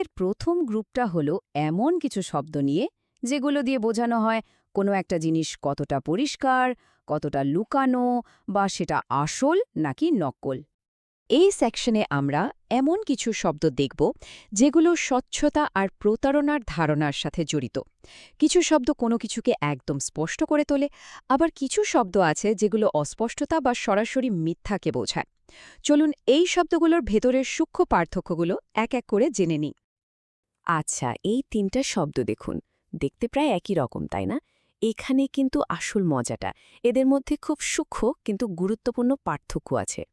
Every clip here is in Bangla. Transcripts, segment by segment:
এর প্রথম গ্রুপটা হলো এমন কিছু শব্দ নিয়ে যেগুলো দিয়ে বোঝানো হয় কোনো একটা জিনিস কতটা পরিষ্কার, কতটা লুকানো, বা সেটা আসল নাকি নকল। এই সেকশনে আমরা এমন কিছু শব্দ দেখব যেগুলো স্বচ্ছতা আর প্রতারণার ধারণার সাথে জড়িত। কিছু শব্দ কোনো কিছুকে একদম স্পষ্ট করে তোলে, আবার কিছু শব্দ আছে যেগুলো অস্পষ্টতা বা সরাসরি মিথ্যাকে বোঝায়। চলুন এই শব্দগুলোর ভেতরের সূক্ষ্ম পার্থক্যগুলো এক এক করে জেনে নিই। আচ্ছা, এই তিনটা শব্দ দেখুন, দেখতে প্রায় একই রকম, তাই না? এখানে কিন্তু আসল মজাটা, এদের মধ্যে খুব সূক্ষ্ম কিন্তু গুরুত্বপূর্ণ পার্থক্য আছে।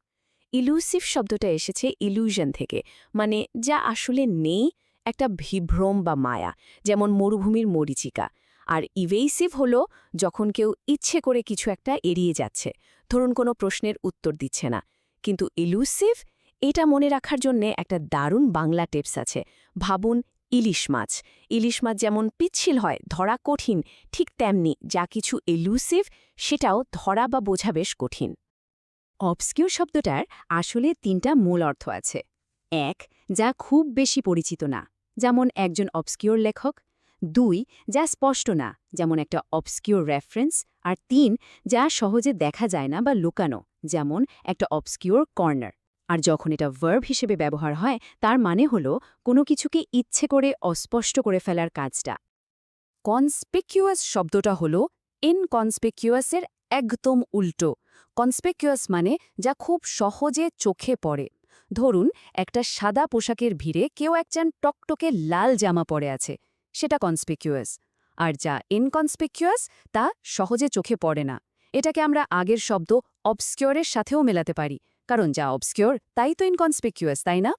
ইলুসিভ শব্দটা এসেছে ইলুশন থেকে, মানে যা আসলে নেই, একটা বিভ্রম বা মায়া, যেমন মরুভূমির মরীচিকা। আর ইভেসিভ হলো যখন কেউ ইচ্ছে করে কিছু একটা এড়িয়ে যাচ্ছে, ধরুন কোনো প্রশ্নের উত্তর দিচ্ছে না। কিন্তু ইলুসিভ, এটা মনে রাখার জন্য একটা দারুণ বাংলা টিপস আছে। ভাবুন, ইলিশ মাছ। ইলিশ মাছ যেমন পিচ্ছিল হয়, ধরা কঠিন, ঠিক তেমনি যা কিছু ইলুসিভ সেটাও ধরা বা বোঝা বেশ কঠিন। অবস্কিউর শব্দটার আসলে তিনটা মূল অর্থ আছে। এক, যা খুব বেশি পরিচিত না, যেমন একজন অবস্কিউর লেখক। দুই, যা স্পষ্ট না, যেমন একটা অবস্কিউর রেফারেন্স। আর তিন, যা সহজে দেখা যায় না বা লুকানো, যেমন একটা অবস্কিউর কর্নার। আর যখন এটা ভার্ব হিসেবে ব্যবহার হয়, তার মানে হলো কোনো কিছুকে ইচ্ছে করে অস্পষ্ট করে ফেলার কাজটা। কনস্পিকিউয়াস শব্দটা হলো ইনকনস্পিকিউয়াসের একদম উল্টো। কনস্পিকিউয়াস মানে যা খুব সহজে চোখে পড়ে। ধরুন, একটা সাদা পোশাকের ভিড়ে কেউ একজন টকটকে লাল জামা পরে আছে, সেটা কনস্পিকিউয়াস। আর যা ইনকনস্পিকিউয়াস তা সহজে চোখে পড়ে না। এটাকে আমরা আগের শব্দ অবস্কিওরের সাথেও মেলাতে পারি, কারণ যা অবস্কিওর তাই তো ইনকনস্পিকিউয়াস, তাই না?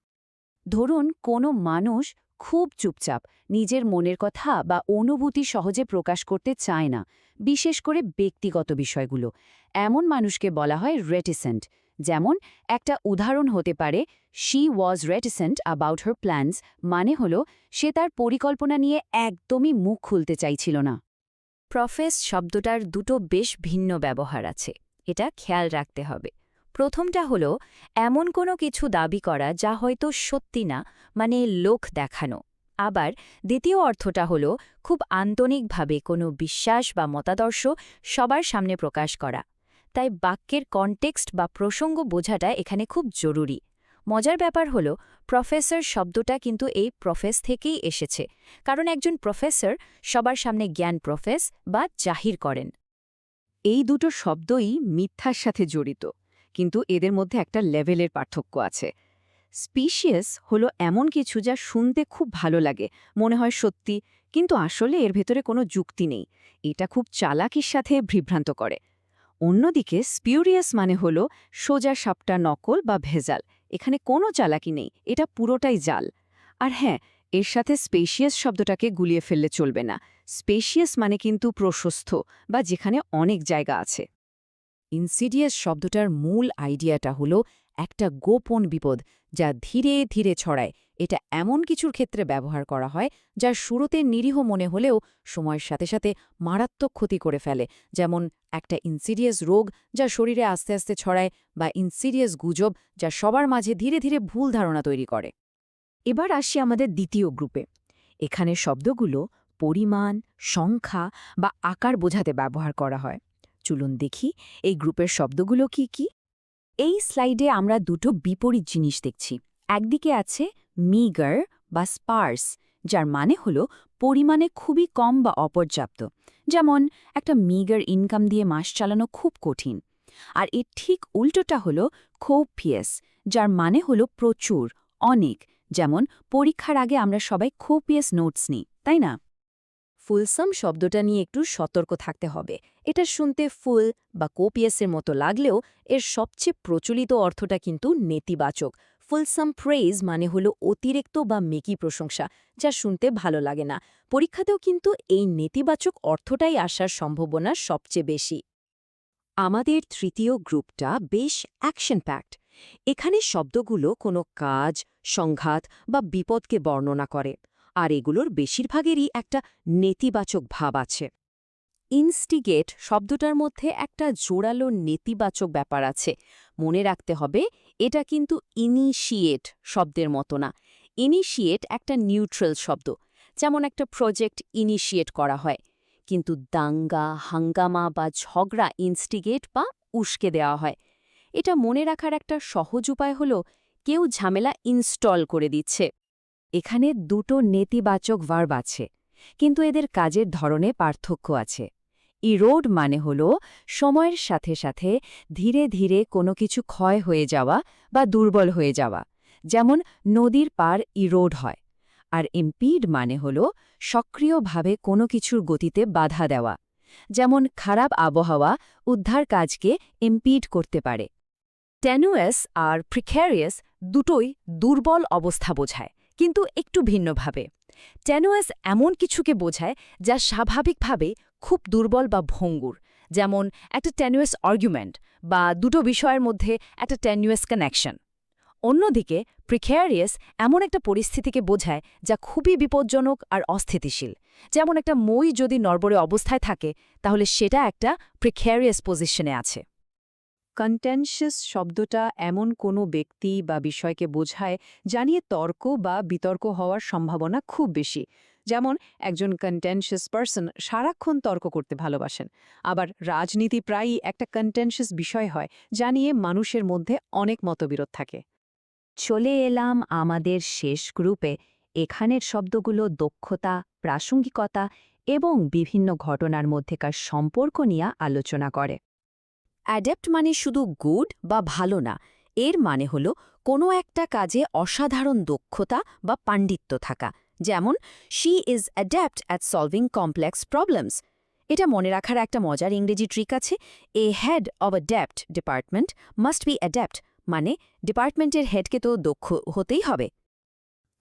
ধরুন কোনো মানুষ খুব চুপচাপ, নিজের মনের কথা বা অনুভূতি সহজে প্রকাশ করতে চায় না, বিশেষ করে ব্যক্তিগত বিষয়গুলো। এমন মানুষকে বলা হয় রেটিসেন্ট। যেমন একটা উদাহরণ হতে পারে, she was reticent about her plans, মানে হলো সে তার পরিকল্পনা নিয়ে একদমই মুখ খুলতে চাইছিল না। প্রফেস শব্দটার দুটো বেশ ভিন্ন ব্যবহার আছে, এটা খেয়াল রাখতে হবে। প্রথমটা হলো এমন কোনো কিছু দাবি করা যা হয়তো সত্যি না, মানে লোক দেখানো। আবার দ্বিতীয় অর্থটা হলো খুব আন্তরিকভাবে কোনো বিশ্বাস বা মতাদর্শ সবার সামনে প্রকাশ করা। তাই বাক্যের কনটেক্সট বা প্রসঙ্গ বোঝাটা এখানে খুব জরুরি। মজার ব্যাপার হলো প্রফেসর শব্দটা কিন্তু এই প্রফেস থেকেই এসেছে, কারণ একজন প্রফেসর সবার সামনে জ্ঞান প্রফেস বা জাহির করেন। এই দুটো শব্দই মিথ্যার সাথে জড়িত, কিন্তু এদের মধ্যে একটা লেভেলের পার্থক্য আছে। স্পিশিয়াস হলো এমন কিছু যা শুনতে খুব ভালো লাগে, মনে হয় সত্যি, কিন্তু আসলে এর ভেতরে কোনো যুক্তি নেই। এটা খুব চালাকির সাথে বিভ্রান্ত করে। অন্যদিকে স্পিউরিয়াস মানে হলো সোজা সাপটা নকল বা ভেজাল, এখানে কোনো চালাকি নেই, এটা পুরোটাই জাল। আর হ্যাঁ, এর সাথে স্পেশিয়াস শব্দটাকে গুলিয়ে ফেললে চলবে না। স্পেশিয়াস মানে কিন্তু প্রশস্ত, বা যেখানে অনেক জায়গা আছে। ইনসিডিয়াস শব্দটার মূল আইডিয়াটা হলো একটা গোপন বিপদ যা ধীরে ধীরে ছড়ায়। এটা এমন কিছুর ক্ষেত্রে ব্যবহার করা হয় যা শুরুতে নিরীহ মনে হলেও সময়ের সাথে সাথে মারাত্মক ক্ষতি করে ফেলে, যেমন একটা ইনসিডিয়াস রোগ যা শরীরে আস্তে আস্তে ছড়ায়, বা ইনসিডিয়াস গুজব যা সবার মাঝে ধীরে ধীরে ভুল ধারণা তৈরি করে। এবার আসি আমাদের দ্বিতীয় গ্রুপে। এখানে শব্দগুলো পরিমাণ, সংখ্যা বা আকার বোঝাতে ব্যবহার করা হয়। চলুন দেখি এই গ্রুপের শব্দগুলো কি কি। এই স্লাইডে আমরা দুটো বিপরীত জিনিস দেখছি। একদিকে আছে মিগার বা স্পার্স, যার মানে হলো পরিমাণে খুবই কম বা অপর্যাপ্ত, যেমন একটা মিগার ইনকাম দিয়ে মাস চালানো খুব কঠিন। আর এর ঠিক উল্টোটা হলো কোপিয়াস, যার মানে হলো প্রচুর, অনেক, যেমন পরীক্ষার আগে আমরা সবাই কোপিয়াস নোটস নিই, তাই না? ফুলসাম শব্দটা নিয়ে একটু সতর্ক থাকতে হবে। এটা শুনতে ফুল বা কোপিয়াসের মতো লাগলেও এর সবচেয়ে প্রচলিত অর্থটা কিন্তু নেতিবাচক। ফুলসাম প্রেইজ মানে হলো অতিরিক্ত বা মেকি প্রশংসা, যা শুনতে ভালো লাগে না। পরীক্ষাতেও কিন্তু এই নেতিবাচক অর্থটাই আসার সম্ভাবনা সবচেয়ে বেশি। আমাদের তৃতীয় গ্রুপটা বেশ অ্যাকশন প্যাক্ট। এখানে শব্দগুলো কোনো কাজ, সংঘাত বা বিপদকে বর্ণনা করে, আর এগুলোর বেশিরভাগেরই একটা নেতিবাচক ভাব আছে। ইনস্টিগেট শব্দটার মধ্যে একটা জোরালো নেতিবাচক ব্যাপার আছে। মনে রাখতে হবে, এটা কিন্তু ইনিশিয়েট শব্দের মতো না। ইনিশিয়েট একটা নিউট্রাল শব্দ, যেমন একটা প্রজেক্ট ইনিশিয়েট করা হয়, কিন্তু দাঙ্গা, হাঙ্গামা বা ঝগড়া ইনস্টিগেট বা উস্কে দেওয়া হয়। এটা মনে রাখার একটা সহজ উপায় হল কেউ ঝামেলা ইনস্টল করে দিচ্ছে। এখানে দুটো নেতিবাচক ভার্ব আছে, কিন্তু এদের কাজের ধরনে পার্থক্য আছে। ইরোড মানে হল সময়ের সাথে সাথে ধীরে ধীরে কোনো কিছু ক্ষয় হয়ে যাওয়া বা দুর্বল হয়ে যাওয়া, যেমন নদীর পার ইরোড হয়। আর ইম্পিড মানে হল সক্রিয়ভাবে কোনো কিছুর গতিতে বাধা দেওয়া, যেমন খারাপ আবহাওয়া উদ্ধার কাজকে ইম্পিড করতে পারে। টেনুয়াস আর প্রিক্যারিয়াস দুটোই দুর্বল অবস্থা বোঝায়, কিন্তু একটু ভিন্নভাবে। টেনুয়াস এমন কিছুকে বোঝায় যা স্বাভাবিকভাবে খুব দুর্বল বা ভঙ্গুর, যেমন একটা টেনুয়াস আর্গুমেন্ট বা দুটো বিষয়ের মধ্যে একটা টেনুয়াস কানেকশন। অন্যদিকে প্রিক্যারিয়াস এমন একটা পরিস্থিতিকে বোঝায় যা খুবই বিপজ্জনক আর অস্থিতিশীল, যেমন একটা মই যদি নড়বড়ে অবস্থায় থাকে তাহলে সেটা একটা প্রিক্যারিয়াস পজিশনে আছে। কন্টেনশিয়াস শব্দটা এমন কোনো ব্যক্তি বা বিষয়কে বোঝায় যা নিয়ে তর্ক বা বিতর্ক হওয়ার সম্ভাবনা খুব বেশি। যেমন একজন কন্টেনশিয়াস পারসন সারাক্ষণ তর্ক করতে ভালোবাসেন। আবার রাজনীতি প্রায়ই একটা কন্টেনশিয়াস বিষয় হয় যা নিয়ে মানুষের মধ্যে অনেক মতবিরোধ থাকে। চলে এলাম আমাদের শেষ গ্রুপে। এখানের শব্দগুলো দক্ষতা, প্রাসঙ্গিকতা এবং বিভিন্ন ঘটনার মধ্যেকার সম্পর্ক নিয়ে আলোচনা করে। অ্যাডেপ্ট মানে শুধু গুড বা ভালো না, এর মানে হল কোনো একটা কাজে অসাধারণ দক্ষতা বা পাণ্ডিত্য থাকা, যেমন she is adept at solving complex problems. এটা মনে রাখার একটা মজার ইংরেজি ট্রিক আছে, a head of a dept department must be adept, মানে ডিপার্টমেন্টের হেডকে তো দক্ষ হতেই হবে।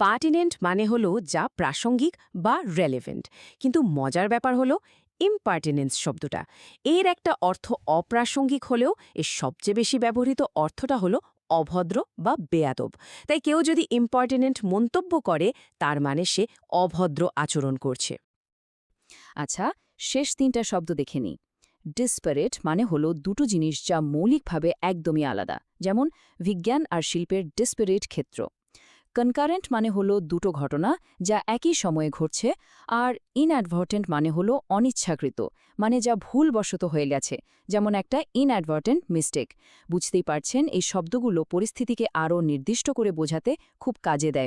পার্টিনেন্ট মানে হল যা প্রাসঙ্গিক বা রেলেভেন্ট, কিন্তু মজার ব্যাপার হল ইম্পার্টিনেন্স শব্দটা, এর একটা অর্থ অপ্রাসঙ্গিক হলেও এর সবচেয়ে বেশি ব্যবহৃত অর্থটা হল অভদ্র বা বেয়াদব। তাই কেউ যদি ইম্পার্টিনেন্ট মন্তব্য করে তার মানে সে অভদ্র আচরণ করছে। আচ্ছা, শেষ 3টা শব্দ দেখে নিই। ডিসপারেট মানে হলো দুটো জিনিস যা মৌলিকভাবে একদমই আলাদা, যেমন বিজ্ঞান আর শিল্পের ডিসপারেট ক্ষেত্র। কনকারেন্ট মানে হলো দুটো ঘটনা যা একই সময়ে ঘটছে, আর ইনঅ্যাডভার্টেন্ট মানে হলো অনিচ্ছাকৃত, মানে যা ভুলবশত হয়ে গেছে, যেমন একটা ইনঅ্যাডভার্টেন্ট মিস্টেক। বুঝতেই পারছেন, এই শব্দগুলো পরিস্থিতিকে আরও নির্দিষ্ট করে বোঝাতে খুব কাজে দেয়।